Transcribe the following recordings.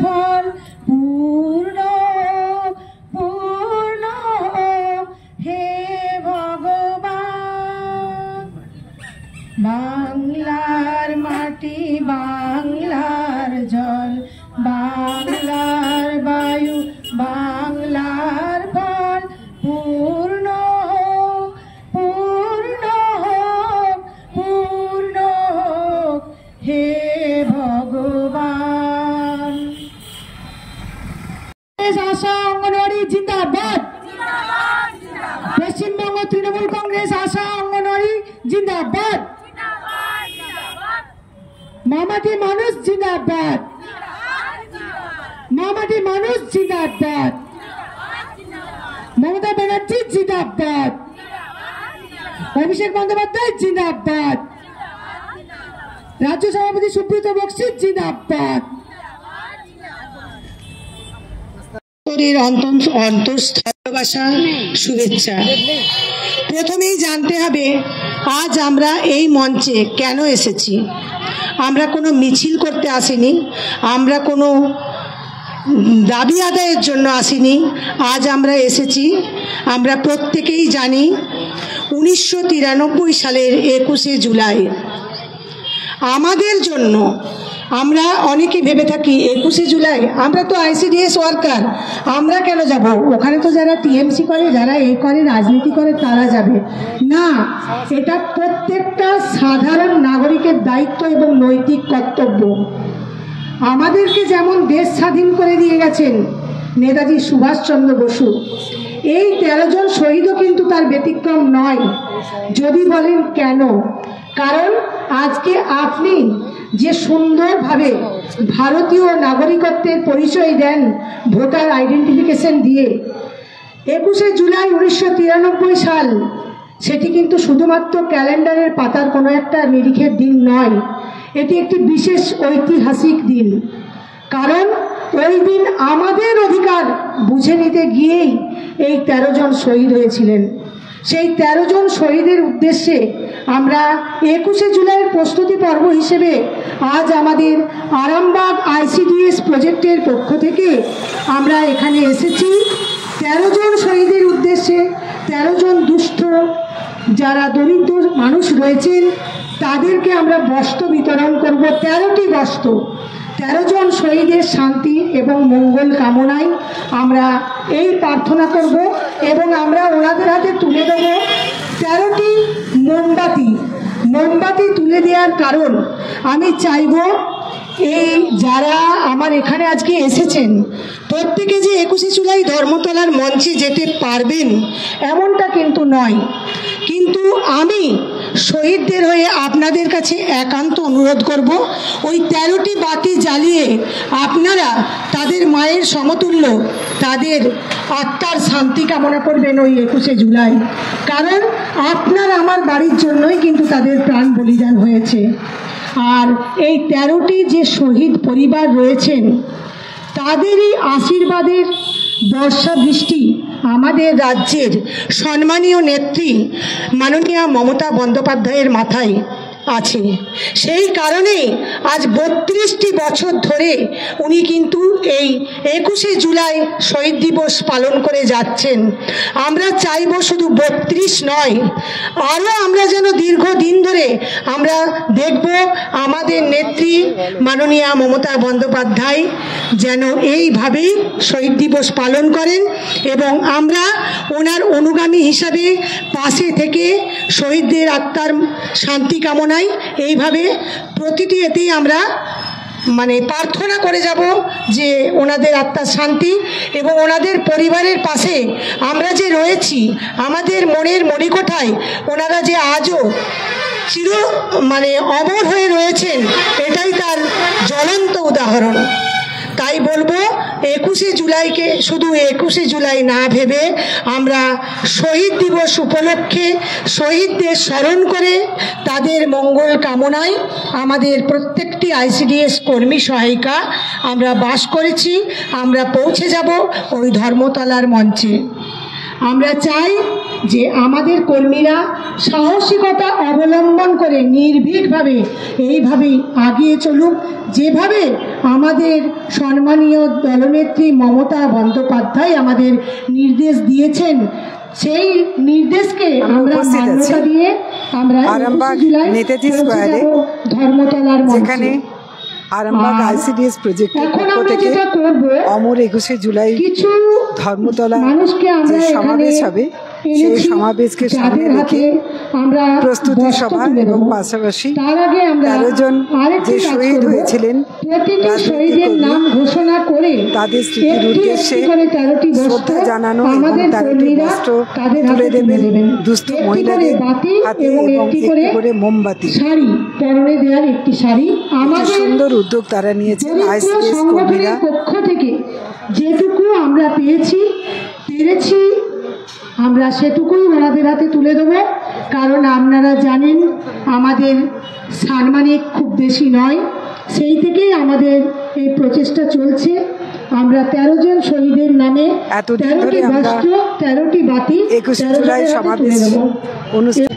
ফল পূর্ণ পূর্ণ হে ভগবান। বাংলার মাটি বাংলার জল বাংলার বায়ু বাংলার ফল পূর্ণ পূর্ণ পূর্ণ হে ভগবান। আশা অঙ্গনওয়াড়ি জিন্দাবাদ। পশ্চিমবঙ্গ তৃণমূল কংগ্রেস আশা অঙ্গনওয়াড়ি জিন্দাবাদ। মামাটি মানুষ জিন্দাবাদ। মামাটি মানুষ জিন্দাবাদ। মমতা ব্যানার্জি জিন্দাবাদ। অভিষেক বন্দ্যোপাধ্যায় জিন্দাবাদ। রাজ্য সভাপতি সুব্রত বক্সী জিন্দাবাদ। ভালোবাসা শুভেচ্ছা। প্রথমেই জানতে হবে আজ আমরা এই মঞ্চে কেন এসেছি। আমরা কোনো মিছিল করতে আসিনি, আমরা কোনো দাবি আদায়ের জন্য আসিনি। আজ আমরা এসেছি, আমরা প্রত্যেকেই জানি 1993 সালের 21শে জুলাই আমাদের জন্য, আমরা অনেকে ভেবে থাকি 21শে জুলাই আমরা তো ICDS ওয়ার্কার, আমরা কেন যাব, ওখানে তো যারা TMC করে, যারা এই করে, রাজনীতি করে তারা যাবে না। এটা প্রত্যেকটা সাধারণ নাগরিকের দায়িত্ব এবং নৈতিক কর্তব্য। আমাদেরকে যেমন দেশ স্বাধীন করে দিয়ে গেছেন নেতাজি সুভাষচন্দ্র বসু, এই 13 জন শহীদও কিন্তু তার ব্যতিক্রম নয়। যদি বলেন কেন, কারণ আজকে আপনি যে সুন্দরভাবে ভারতীয় নাগরিকত্বের পরিচয় দেন ভোটার আইডেন্টিফিকেশন দিয়ে, 21শে জুলাই 1993 সাল, সেটি কিন্তু শুধুমাত্র ক্যালেন্ডারের পাতার কোনো একটা নিরিখের দিন নয়, এটি একটি বিশেষ ঐতিহাসিক দিন। কারণ ওই দিন আমাদের অধিকার বুঝে নিতে গিয়েই এই 13 জন শহীদ হয়েছিলেন। সেই 13 জন শহীদের উদ্দেশ্যে আমরা 21শে জুলাইয়ের প্রস্তুতি পর্ব হিসেবে আজ আমাদের আরামবাগ ICDS প্রজেক্টের পক্ষ থেকে আমরা এখানে এসেছি 13 জন শহীদের উদ্দেশ্যে। 13 জন দুস্থ যারা দরিদ্র মানুষ রয়েছেন তাদেরকে আমরা বস্ত্র বিতরণ করব, 13টি বস্ত্র। 13 জন শহীদের শান্তি এবং মঙ্গল কামনায় আমরা এই প্রার্থনা করব এবং আমরা ওনাদের হাতে তুলে দেব 13টি মোমবাতি তুলে দেওয়ার কারণ আমি চাইব এই যারা আমার এখানে আজকে এসেছেন প্রত্যেকে যে 21শে জুলাই ধর্মতলার মঞ্চে যেতে পারবেন এমনটা কিন্তু নয়। কিন্তু আমি শহীদদের হয়ে আপনাদের কাছে একান্ত অনুরোধ করব, ওই 13টি বাতি জ্বালিয়ে আপনারা তাদের মায়ের সমতুল্য তাদের আত্মার শান্তি কামনা করবেন ওই 21শে জুলাই। কারণ আপনার আমার বাড়ির জন্যই কিন্তু তাদের প্রাণ বলিদান হয়েছে। আর এই 13টি যে শহীদ পরিবার রয়েছেন তাদেরই আশীর্বাদের বর্ষা বৃষ্টি আমাদের রাজ্যের সম্মানীয় নেত্রী মাননীয়া মমতা বন্দ্যোপাধ্যায়ের মাথায় আছে। সেই কারণে আজ 32টি বছর ধরে উনি কিন্তু এই 21শে জুলাই শহীদ দিবস পালন করে যাচ্ছেন। আমরা চাইব শুধু 32 নয়, আরও আমরা যেন দীর্ঘদিন ধরে আমরা দেখব আমাদের নেত্রী মাননীয়া মমতা বন্দ্যোপাধ্যায় যেন এইভাবেই শহীদ দিবস পালন করেন এবং আমরা ওনার অনুগামী হিসাবে পাশে থেকে শহীদদের আত্মার শান্তি কামনা এইভাবে প্রতিটি এতেই আমরা প্রার্থনা করে যাব যে ওনাদের আত্মার শান্তি এবং ওনাদের পরিবারের পাশে আমরা যে রয়েছি, আমাদের মনের মণিকোঠায় ওনারা যে আজও অমর হয়ে রয়েছেন, এটাই তার জ্বলন্ত উদাহরণ। তাই বলবো 21শে জুলাইকে শুধু 21শে জুলাই না ভেবে আমরা শহীদ দিবস উপলক্ষে শহীদদের স্মরণ করে তাদের মঙ্গল কামনায় আমাদের প্রত্যেকটি ICDS কর্মী সহায়িকা আমরা বাস করেছি, আমরা পৌঁছে যাব ওই ধর্মতলার মঞ্চে। আমরা চাই যে আমাদের কর্মীরা সাহসিকতা অবলম্বন করে নির্ভীকভাবে এইভাবেই এগিয়ে চলুক, যেভাবে আমাদের সম্মানীয় দলনেত্রী মমতা বন্দ্যোপাধ্যায় আমাদের নির্দেশ দিয়েছেন, সেই নির্দেশকে আমরা মান্যতা দিয়ে আমরা আরামবাগ নেতাজি স্কোয়ারে ধর্মতলার যেখানে আরামবাগ আইসিডিএস প্রজেক্টের পক্ষ থেকে অমর 21শে জুলাই ধর্মতলা যে সমাবেশ হবে, সেই সমাবেশকে সামনে রেখে প্রস্তুতি সভা এবং পাশাপাশি 13 জন যে শহীদ হয়েছিলেন তাদের স্মৃতির উদ্দেশ্যে শ্রদ্ধা জানানো এবং 13টি বস্ত্র তুলে দেবেন দুস্থ মহিলাদের হাতে এবং একটি করে মোমবাতি। একটি শাড়ি আমাদের সুন্দর উদ্যোগ তারা নিয়েছেন আইসিডিএস কর্মীরা। পক্ষ থেকে যেটুকু আমরা পেরেছি আমরা সেটুকুই ওনাদের হাতে তুলে দেবো। কারণ আপনারা জানেন আমাদের সম্মানিক খুব বেশি নয়, সেই থেকেই আমাদের এই প্রচেষ্টা চলছে। আমরা 13 জন শহীদের নামে 13টি বস্ত্র 13টি বাতি 21শে জুলাই সমাবেশ অনুষ্ঠান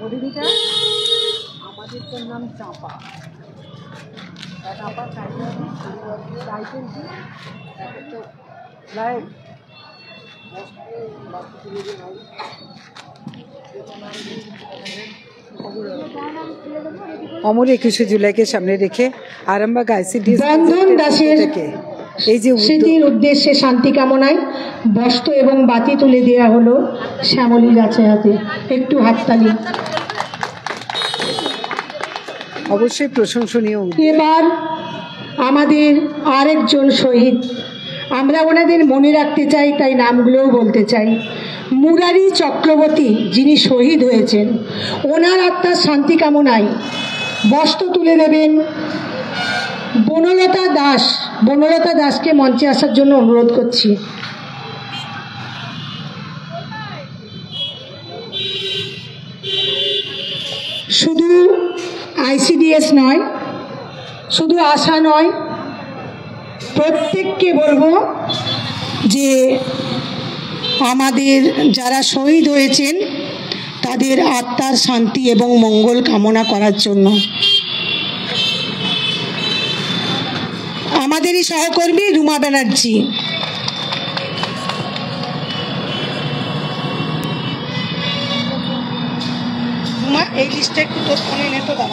মধুমিতা আমাদের নাম চাঁপা অমর 21শে জুলাইকে সামনে রেখে আরামবাগ আইসিডিএস বন্ধন দাসের এই যে স্মৃতির উদ্দেশ্যে শান্তি কামনায় বস্ত্র এবং বাতি তুলে দেওয়া হলো শ্যামলীর হাতে। একটু হাততালি। অবশ্যই প্রশংসনীয়। এবার আমাদের আরেকজন শহীদ, আমরা ওনাদের মনে রাখতে চাই, তাই নামগুলোও বলতে চাই। মুরারি চক্রবর্তী যিনি শহীদ হয়েছেন, ওনার আত্মার শান্তি কামনায় বস্ত্র তুলে দেবেন বনলতা দাসকে মঞ্চে আসার জন্য অনুরোধ করছি। শুধু আইসিডিএস নয়, শুধু আশা নয়, প্রত্যেককে বলবো যে আমাদের যারা শহীদ হয়েছেন তাদের আত্মার শান্তি এবং মঙ্গল কামনা করার জন্য। আমাদেরই সহকর্মী রুমা ব্যানার্জি, রুমা এই লিস্টটা একটু তোর ফোনে নে তো দাও।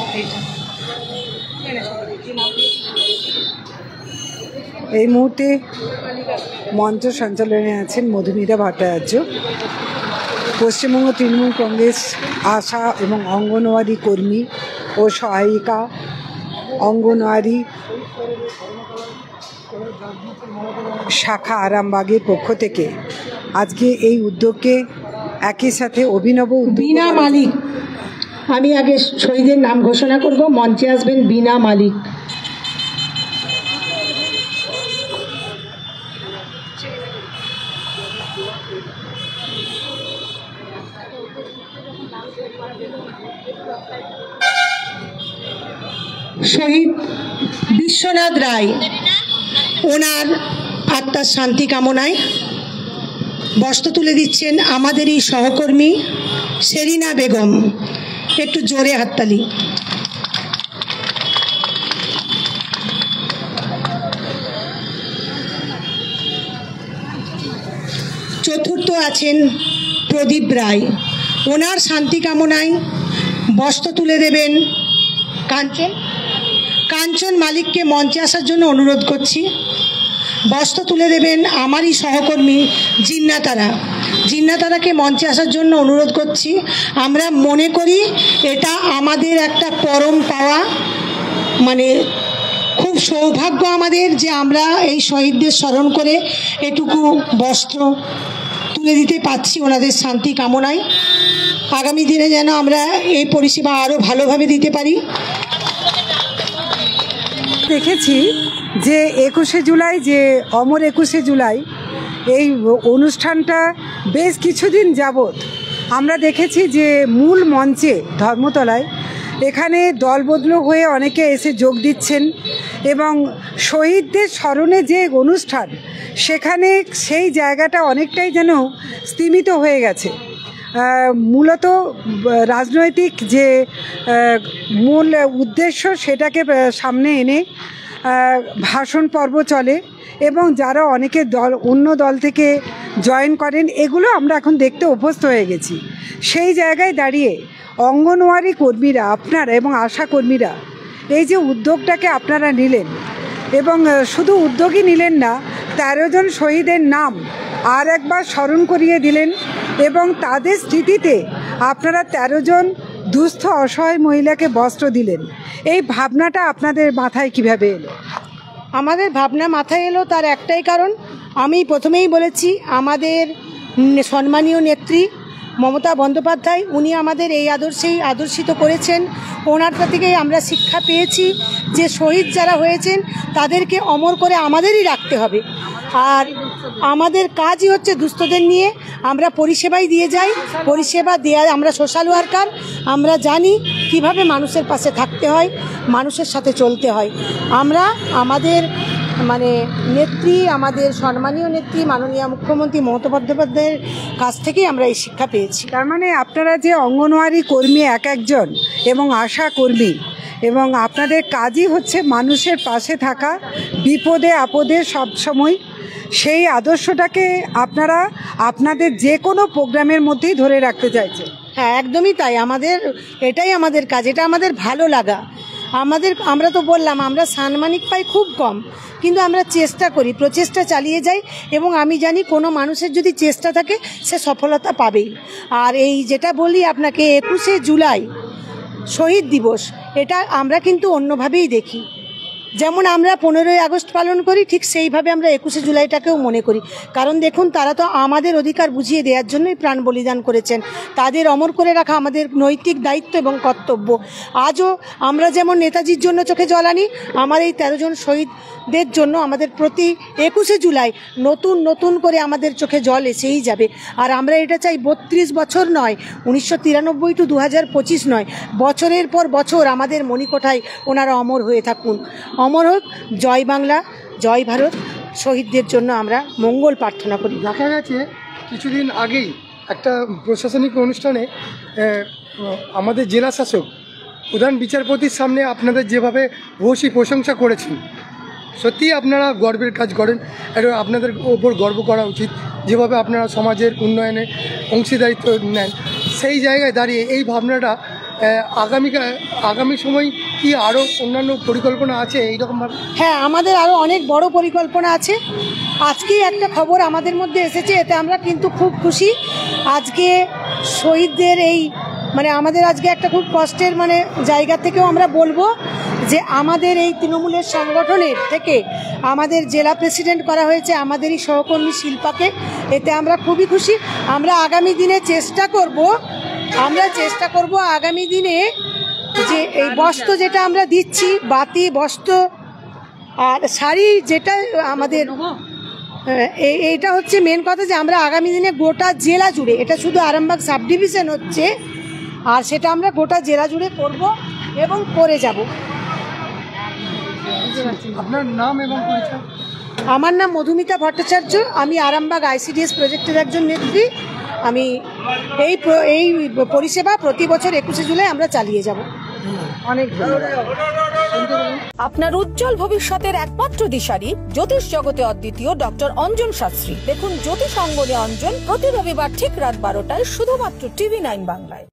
এই মুহূর্তে মঞ্চ সঞ্চালনে আছেন মধুমিতা ভট্টাচার্য। পশ্চিমবঙ্গ তৃণমূল কংগ্রেস আশা এবং অঙ্গনওয়াড়ি কর্মী ও সহায়িকা অঙ্গনওয়াড়ি শাখা আরামবাগের পক্ষ থেকে আজকে এই উদ্যোগকে একই সাথে অভিনব বীণা মালিক, আমি আগে শহীদের নাম ঘোষণা করব, মঞ্চে আসবেন বীণা মালিক। শহীদ বিশ্বনাথ রায়, ওনার আত্মার শান্তি কামনায় বস্ত্র তুলে দিচ্ছেন আমাদেরই সহকর্মী সেরিনা বেগম। একটু জোরে হাততালি। চতুর্থ আছেন প্রদীপ রায়, ওনার শান্তি কামনায় বস্ত্র তুলে দেবেন কাঞ্চন মালিককে মঞ্চে আসার জন্য অনুরোধ করছি। বস্ত্র তুলে দেবেন আমারই সহকর্মী জিন্নাতারাকে মঞ্চে আসার জন্য অনুরোধ করছি। আমরা মনে করি এটা আমাদের একটা পরম পাওয়া, মানে খুব সৌভাগ্য আমাদের যে আমরা এই শহীদদের স্মরণ করে এটুকু বস্ত্র তুলে দিতে পারছি ওনাদের শান্তি কামনায়। আগামী দিনে যেন আমরা এই পরিষেবা আরও ভালোভাবে দিতে পারি। দেখেছি যে 21শে জুলাই, যে অমর 21শে জুলাই, এই অনুষ্ঠানটা বেশ কিছুদিন যাবৎ আমরা দেখেছি যে মূল মঞ্চে ধর্মতলায় এখানে দলবদল হয়ে অনেকে এসে যোগ দিচ্ছেন এবং শহীদদের স্মরণে যে অনুষ্ঠান, সেখানে সেই জায়গাটা অনেকটাই যেন স্তিমিত হয়ে গেছে। মূলত রাজনৈতিক যে মূল উদ্দেশ্য সেটাকে সামনে এনে ভাষণ পর্ব চলে এবং যারা অনেকে অন্য দল থেকে জয়েন করেন, এগুলো আমরা এখন দেখতে অভ্যস্ত হয়ে গেছি। সেই জায়গায় দাঁড়িয়ে অঙ্গনওয়াড়ি কর্মীরা আপনারা এবং আশা কর্মীরা এই যে উদ্যোগটাকে আপনারা নিলেন এবং শুধু উদ্যোগই নিলেন না, 13 জন শহীদের নাম আর একবার স্মরণ করিয়ে দিলেন এবং তাদের স্মৃতিতে আপনারা 13 জন দুস্থ অসহায় মহিলাকে বস্ত্র দিলেন। এই ভাবনাটা আপনাদের মাথায় কিভাবে এলো? আমাদের ভাবনা মাথায় এলো তার একটাই কারণ, আমি প্রথমেই বলেছি, আমাদের সম্মানীয় নেত্রী মমতা বন্দ্যোপাধ্যায় উনি আমাদের এই আদর্শেই আদর্শিত করেছেন। ওনার থেকেই আমরা শিক্ষা পেয়েছি যে শহীদ যারা হয়েছেন তাদেরকে অমর করে আমাদেরই রাখতে হবে। আর আমাদের কাজই হচ্ছে দুস্থদের নিয়ে আমরা পরিষেবাই দিয়ে যাই, পরিষেবা দেওয়া, আমরা সোশ্যাল ওয়ার্কার, আমরা জানি কিভাবে মানুষের পাশে থাকতে হয়, মানুষের সাথে চলতে হয়। আমরা আমাদের নেত্রী, আমাদের সম্মানীয় নেত্রী মাননীয় মুখ্যমন্ত্রী মমতা বন্দ্যোপাধ্যায়ের কাছ থেকেই আমরা এই শিক্ষা পেয়েছি। তার মানে আপনারা যে অঙ্গনওয়াড়ি কর্মী এক একজন এবং আশা কর্মী, এবং আপনাদের কাজই হচ্ছে মানুষের পাশে থাকা, বিপদে আপদে সব সময়, সেই আদর্শটাকে আপনারা আপনাদের যে কোনো প্রোগ্রামের মধ্যেই ধরে রাখতে চাইছেন। হ্যাঁ, একদমই তাই। এটাই আমাদের কাজ, এটা আমাদের ভালো লাগা। আমরা তো বললাম আমরা সাম্মানিক পাই খুব কম, কিন্তু আমরা চেষ্টা করি, প্রচেষ্টা চালিয়ে যাই এবং আমি জানি কোনো মানুষের যদি চেষ্টা থাকে সে সফলতা পাবেই। আর এই যেটা বলি আপনাকে 21শে জুলাই শহীদ দিবস, এটা আমরা কিন্তু অন্যভাবেই দেখি। যেমন আমরা 15ই আগস্ট পালন করি, ঠিক সেইভাবে আমরা 21শে জুলাইটাকেও মনে করি। কারণ দেখুন, তারা তো আমাদের অধিকার বুঝিয়ে দেওয়ার জন্যই প্রাণ বলিদান করেছেন। তাদের অমর করে রাখা আমাদের নৈতিক দায়িত্ব এবং কর্তব্য। আজও আমরা যেমন নেতাজির জন্য চোখে জল আনি, আমার এই 13 জন শহীদদের জন্য আমাদের প্রতি 21শে জুলাই নতুন করে আমাদের চোখে জল এসেই যাবে। আর আমরা এটা চাই 32 বছর নয়, 1993 টু 2025 নয়, বছরের পর বছর আমাদের মণিকোঠায় ওনারা অমর হয়ে থাকুন। অমর হোক জয় বাংলা, জয় ভারত। শহীদদের জন্য আমরা মঙ্গল প্রার্থনা করি। দেখা গেছে কিছুদিন আগেই একটা প্রশাসনিক অনুষ্ঠানে আমাদের জেলা শাসক প্রধান বিচারপতির সামনে আপনাদের যেভাবে ভূয়সী প্রশংসা করেছেন, সত্যিই আপনারা গর্বের কাজ করেন। এটা আপনাদের ওপর গর্ব করা উচিত, যেভাবে আপনারা সমাজের উন্নয়নে অংশীদারিত্ব নেন। সেই জায়গায় দাঁড়িয়ে এই ভাবনাটা আগামী সময় কি আরও অন্যান্য পরিকল্পনা আছে এইরকমভাবে? হ্যাঁ, আমাদের আরও অনেক বড় পরিকল্পনা আছে। আজকেই একটা খবর আমাদের মধ্যে এসেছে, এতে আমরা কিন্তু খুব খুশি। আজকে শহীদদের এই আমাদের আজকে একটা খুব কষ্টের জায়গা থেকেও আমরা বলবো যে আমাদের এই তৃণমূলের সংগঠনের থেকে আমাদের জেলা প্রেসিডেন্ট করা হয়েছে আমাদেরই সহকর্মী শিল্পাকে। এতে আমরা খুবই খুশি। আমরা আগামী দিনে চেষ্টা করব আগামী দিনে যে এই বস্ত্র যেটা আমরা দিচ্ছি, বাতি, বস্ত্র আর শাড়ি, যেটা আমাদের এইটা হচ্ছে মেন কথা, যে আমরা আগামী দিনে গোটা জেলা জুড়ে, এটা শুধু আরামবাগ সাব ডিভিশন হচ্ছে, আর সেটা আমরা গোটা জেলা জুড়ে করব এবং করে যাব। আপনার নাম এবং পরিচয়? আমার নাম মধুমিতা ভট্টাচার্য, আমি আরামবাগ ICDS প্রজেক্টের একজন নেত্রী। আমি এই পরিষেবা প্রতি বছর 21শে জুলাই আমরা চালিয়ে যাব। অনেক ধন্যবাদ। আপনার উজ্জ্বল ভবিষ্যতের একমাত্র দিশারি, জ্যোতিষ জগতে অদ্বিতীয় ডক্টর অঞ্জন শাস্ত্রী। দেখুন জ্যোতিষ অঙ্গনে অঞ্জন প্রতি রবিবার ঠিক রাত 12টায় শুধুমাত্র TV9 বাংলায়।